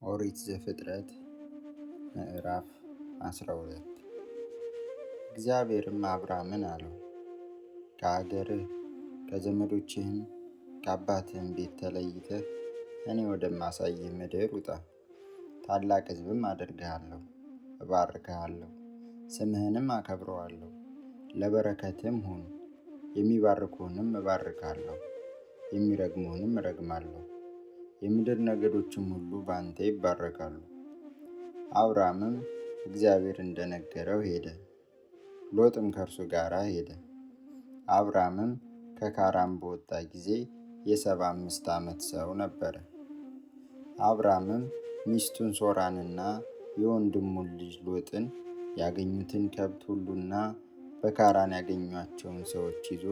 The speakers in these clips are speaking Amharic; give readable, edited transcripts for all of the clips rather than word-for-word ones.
ኦሪት ዘፍጥረት ምዕራፍ 12 እግዚአብሔርም አብርሃምን አለው፣ ከአገርህ ከዘመዶችህም ከአባትህም ቤት ተለይተህ እኔ ወደማሳይህ ምድር ውጣ። ታላቅ ሕዝብም አደርግሃለሁ፣ እባርክሃለሁ፣ ስምህንም አከብረዋለሁ፣ ለበረከትም ሁን። የሚባርኩህንም እባርካለሁ፣ የሚረግሙህንም እረግማለሁ። የምድር ነገዶችም ሁሉ በአንተ ይባረካሉ። አብርሃምም እግዚአብሔር እንደነገረው ሄደ፣ ሎጥም ከእርሱ ጋር ሄደ። አብርሃምም ከካራን በወጣ ጊዜ የ75 ዓመት ሰው ነበረ። አብርሃምም ሚስቱን ሶራንና የወንድሙን ልጅ ሎጥን ያገኙትን ከብት ሁሉና በካራን ያገኟቸውን ሰዎች ይዞ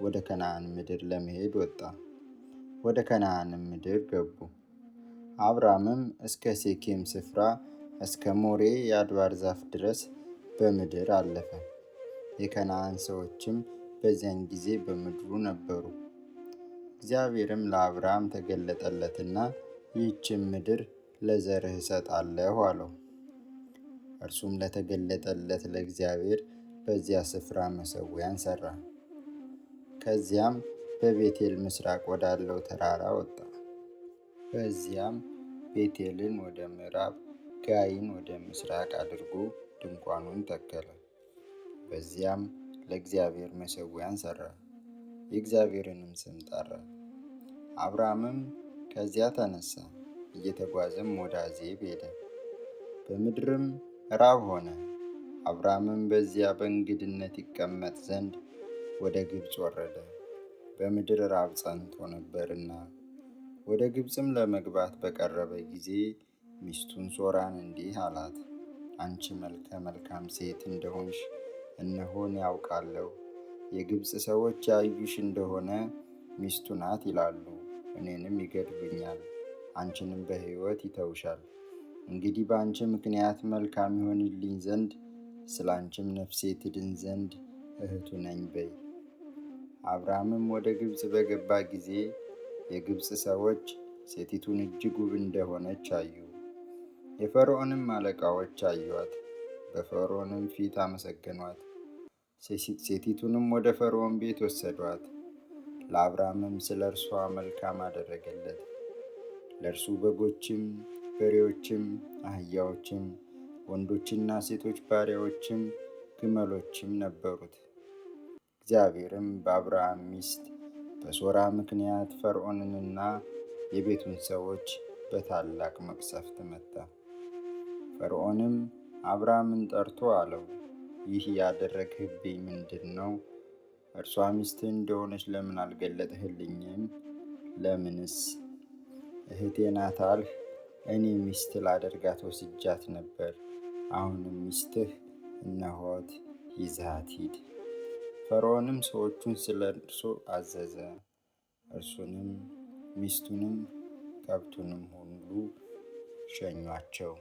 ወደ ከነዓን ምድር ለመሄድ ወጣ። ወደ ከነዓንም ምድር ገቡ። አብርሃምም እስከ ሴኬም ስፍራ እስከ ሞሬ የአድባር ዛፍ ድረስ በምድር አለፈ። የከነዓን ሰዎችም በዚያን ጊዜ በምድሩ ነበሩ። እግዚአብሔርም ለአብርሃም ተገለጠለትና ይህችን ምድር ለዘርህ እሰጣለሁ አለው። እርሱም ለተገለጠለት ለእግዚአብሔር በዚያ ስፍራ መሠዊያን ሠራ። ከዚያም በቤቴል ምሥራቅ ወዳለው ተራራ ወጣ። በዚያም ቤቴልን ወደ ምዕራብ፣ ጋይን ወደ ምሥራቅ አድርጎ ድንኳኑን ተከለ። በዚያም ለእግዚአብሔር መሠዊያን ሠራ፣ የእግዚአብሔርንም ስም ጠራ። አብርሃምም ከዚያ ተነሣ፣ እየተጓዘም ወደ አዜብ ሄደ። በምድርም ራብ ሆነ። አብርሃምም በዚያ በእንግድነት ይቀመጥ ዘንድ ወደ ግብፅ ወረደ፣ በምድር ራብ ጸንቶ ነበርና። ወደ ግብፅም ለመግባት በቀረበ ጊዜ ሚስቱን ሶራን እንዲህ አላት፣ አንቺ መልከ መልካም ሴት እንደሆንሽ እነሆ እኔ አውቃለሁ። የግብፅ ሰዎች ያዩሽ እንደሆነ ሚስቱ ናት ይላሉ፣ እኔንም ይገድሉኛል፣ አንቺንም በሕይወት ይተውሻል። እንግዲህ በአንቺ ምክንያት መልካም ይሆንልኝ ዘንድ ስለ አንቺም ነፍሴ ትድን ዘንድ እህቱ ነኝ በይ። አብርሃምም ወደ ግብፅ በገባ ጊዜ የግብፅ ሰዎች ሴቲቱን እጅግ ውብ እንደሆነች አዩ። የፈርዖንም አለቃዎች አዩአት፣ በፈርዖንም ፊት አመሰገኗት። ሴቲቱንም ወደ ፈርዖን ቤት ወሰዷት። ለአብርሃምም ስለ እርሷ መልካም አደረገለት። ለእርሱ በጎችም፣ በሬዎችም፣ አህያዎችም፣ ወንዶችና ሴቶች ባሪያዎችም፣ ግመሎችም ነበሩት። እግዚአብሔርም በአብርሃም ሚስት በሶራ ምክንያት ፈርዖንንና የቤቱን ሰዎች በታላቅ መቅሰፍት መታ። ፈርዖንም አብርሃምን ጠርቶ አለው፣ ይህ ያደረግህብኝ ምንድን ነው? እርሷ ሚስትህ እንደሆነች ለምን አልገለጥህልኝም? ለምንስ እህቴ ናት አልህ? እኔ ሚስት ላደርጋት ወስጃት ነበር። አሁንም ሚስትህ እነሆት፣ ይዘሃት ሂድ። ፈርዖንም ሰዎቹን ስለ እርሱ አዘዘ። እርሱንም ሚስቱንም ከብቱንም ሁሉ ሸኙአቸው።